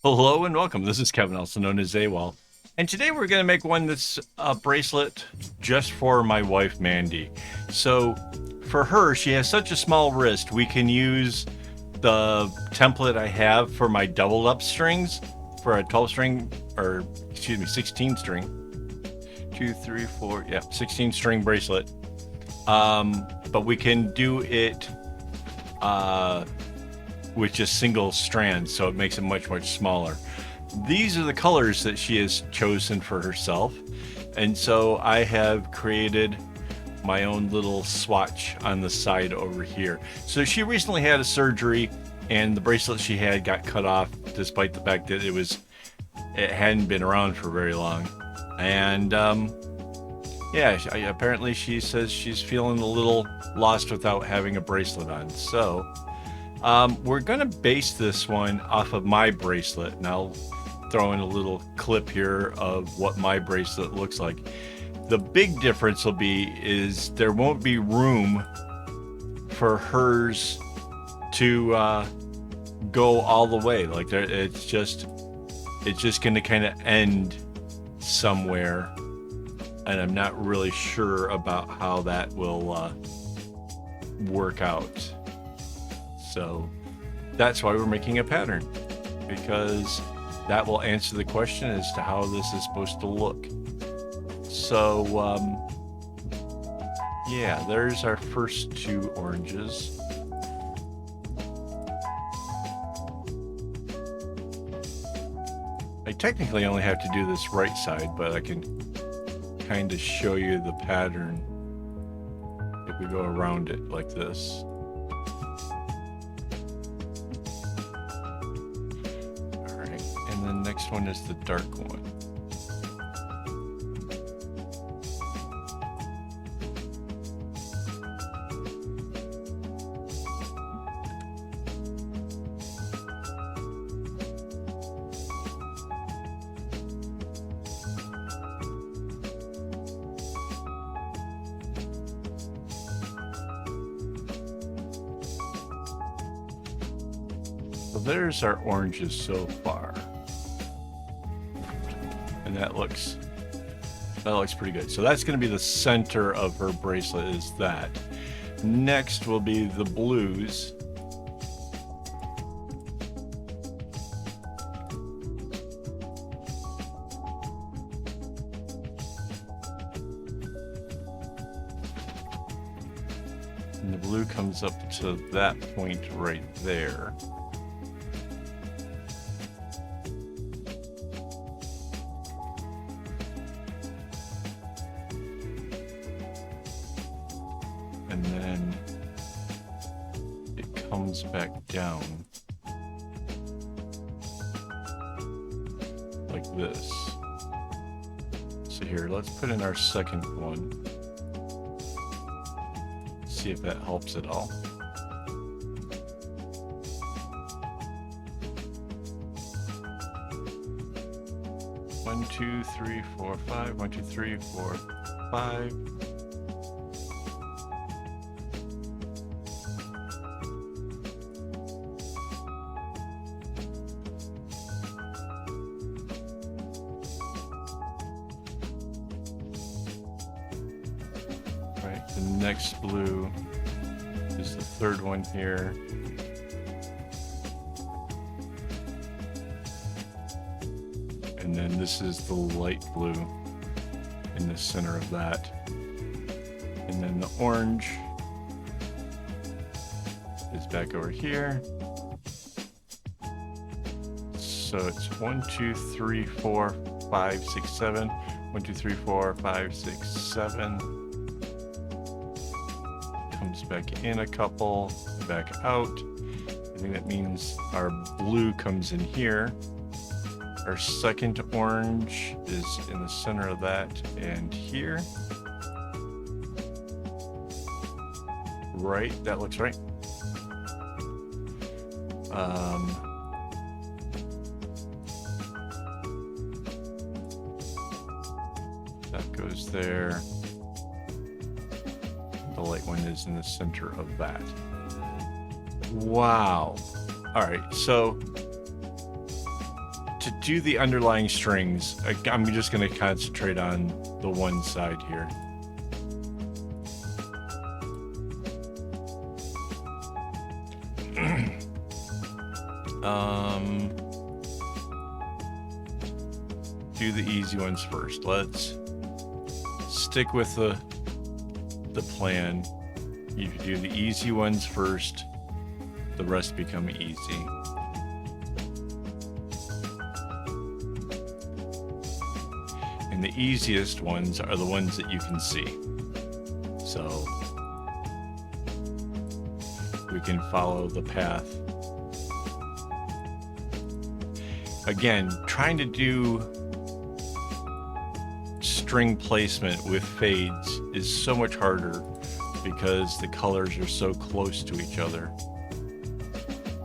Hello and welcome. This is Kevin, also known as AWOL. And today we're going to make one that's a bracelet just for my wife, Mandy. So for her, she has such a small wrist, we can use the template I have for my doubled up strings for a 12 string, or excuse me, 16 string. 2, 3, 4, yeah, 16 string bracelet. But we can do it uh, with just single strands, so it makes it much, much smaller. These are the colors that she has chosen for herself. And so I have created my own little swatch on the side over here. So she recently had a surgery and the bracelet she had got cut off despite the fact that it hadn't been around for very long. And yeah, apparently she says she's feeling a little lost without having a bracelet on. So we're gonna base this one off of my bracelet, and I'll throw in a little clip here of what my bracelet looks like. The big difference will be is there won't be room for hers to go all the way. Like it's just gonna kind of end somewhere, and I'm not really sure about how that will work out. So that's why we're making a pattern, because that will answer the question as to how this is supposed to look. So yeah, there's our first two oranges. I technically only have to do this right side, but I can kind of show you the pattern if we go around it like this. And the next one is the dark one. So there's our oranges so far. And that looks pretty good. So that's going to be the center of her bracelet, is that. Next will be the blues. And the blue comes up to that point right there. And then it comes back down like this. So here, let's put in our second one. See if that helps at all. One, two, three, four, five. 1, 2, 3, 4, 5. The next blue is the third one here. And then this is the light blue in the center of that. And then the orange is back over here. So it's 1, 2, 3, 4, 5, 6, 7. 1, 2, 3, 4, 5, 6, 7. Comes back in a couple, back out. I think that means our blue comes in here. Our second orange is in the center of that and here. Right, that looks right. That goes there. The light one is in the center of that. Wow. All right, so to do the underlying strings, I'm just going to concentrate on the one side here. Do the easy ones first. Let's stick with the plan. You do the easy ones first, the rest become easy. And the easiest ones are the ones that you can see. So we can follow the path. Again, trying to do string placement with fades is so much harder because the colors are so close to each other.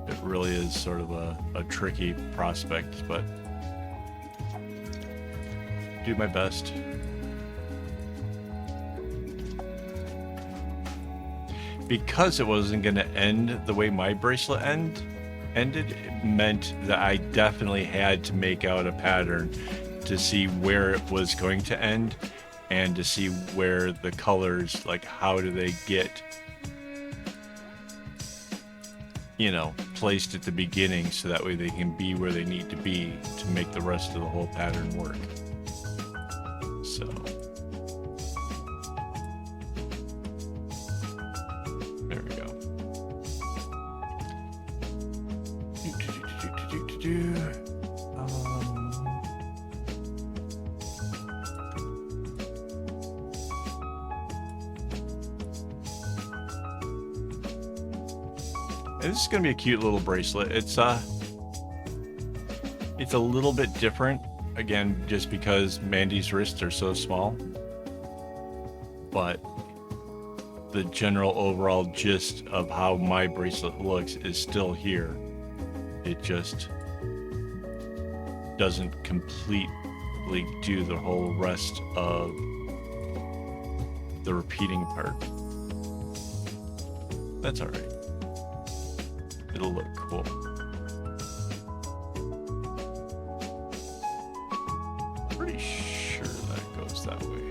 It really is sort of a tricky prospect, but do my best. Because it wasn't going to end the way my bracelet ended, it meant that I definitely had to make out a pattern to see where it was going to end and to see where the colors, like how do they get, you know, placed at the beginning so that way they can be where they need to be to make the rest of the whole pattern work. So there we go. And this is going to be a cute little bracelet. It's a little bit different, again, just because Mandy's wrists are so small. But the general overall gist of how my bracelet looks is still here. It just doesn't completely do the whole rest of the repeating part. That's all right. It'll look cool. Pretty sure that goes that way.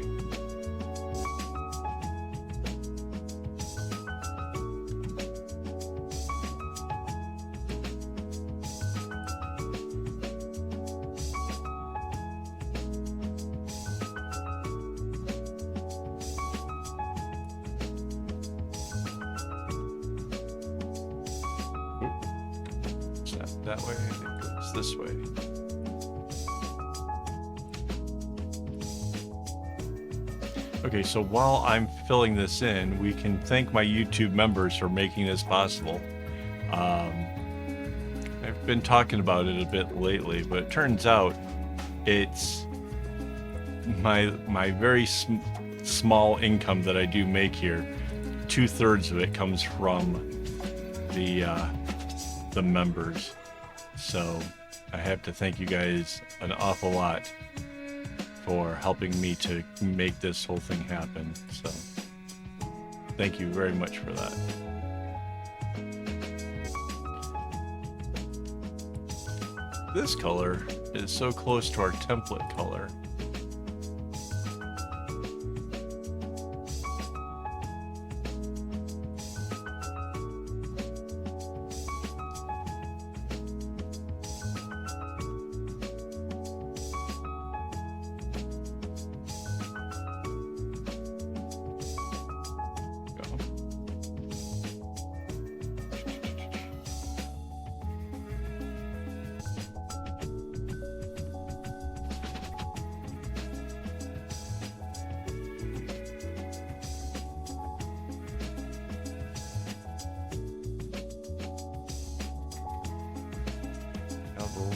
That way, I think it goes this way. Okay, so while I'm filling this in, we can thank my YouTube members for making this possible. I've been talking about it a bit lately, but it turns out it's my very small income that I do make here. 2/3 of it comes from the members. So I have to thank you guys an awful lot for helping me to make this whole thing happen. So thank you very much for that. This color is so close to our template color.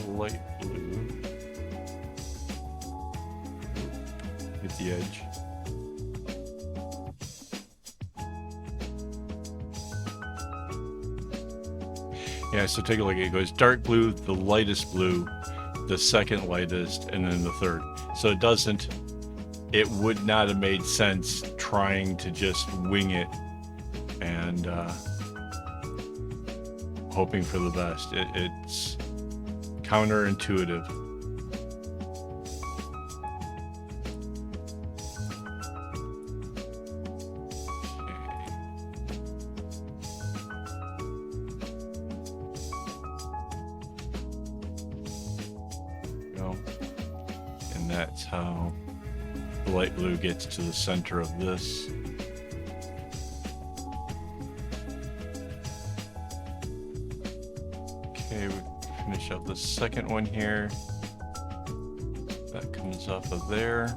Light blue at the edge. Yeah, so take a look. It goes dark blue, the lightest blue, the second lightest, and then the third. So it would not have made sense trying to just wing it and hoping for the best. It's counterintuitive. go. And that's how the light blue gets to the center of this. Okay, we finish up the second one here. That comes off of there.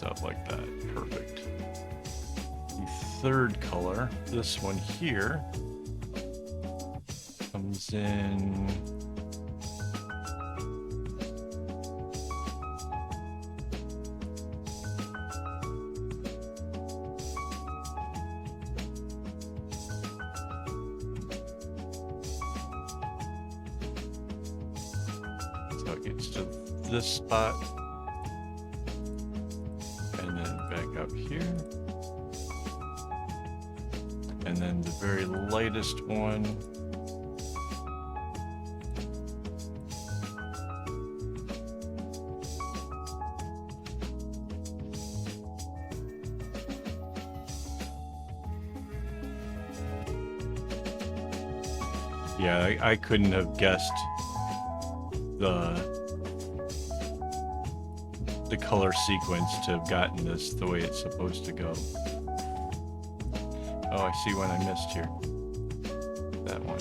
Out like that. Perfect. The third color, this one here, comes in so it gets to this spot. Up here, and then the very lightest one yeah, I couldn't have guessed the color sequence to have gotten this the way it's supposed to go. Oh, I see one I missed here. That one.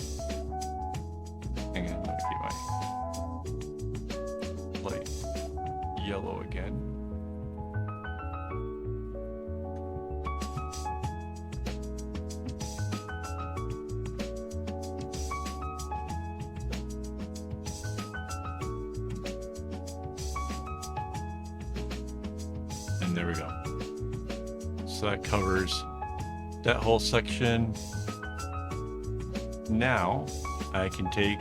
Hang on, let me get my light yellow again. And there we go. So that covers that whole section. Now I can take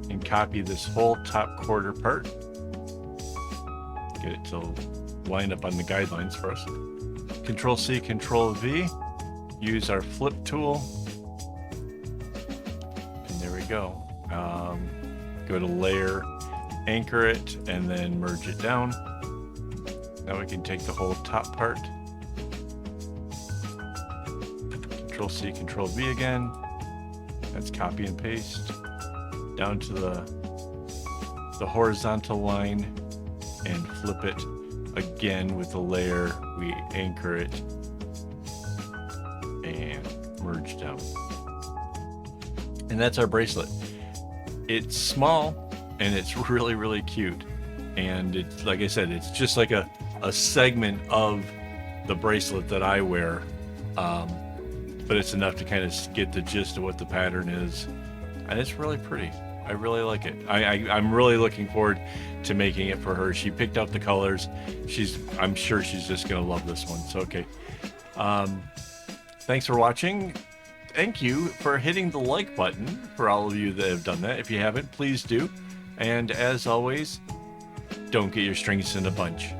and copy this whole top quarter part, get it to line up on the guidelines for us. Control C, Control V, use our flip tool, and there we go. Go to layer, anchor it, and then merge it down. Now we can take the whole top part, Control C, Control V again. That's copy and paste down to the horizontal line and flip it again with the layer. We anchor it and merge down. And that's our bracelet. It's small and it's really, really cute. And it's, like I said, it's just like a segment of the bracelet that I wear, but it's enough to kind of get the gist of what the pattern is, and it's really pretty. I really like it. I'm really looking forward to making it for her. She picked out the colors. I'm sure she's just gonna love this one. So okay, thanks for watching. Thank you for hitting the like button for all of you that have done that. If you haven't, please do. And as always, don't get your strings in a bunch.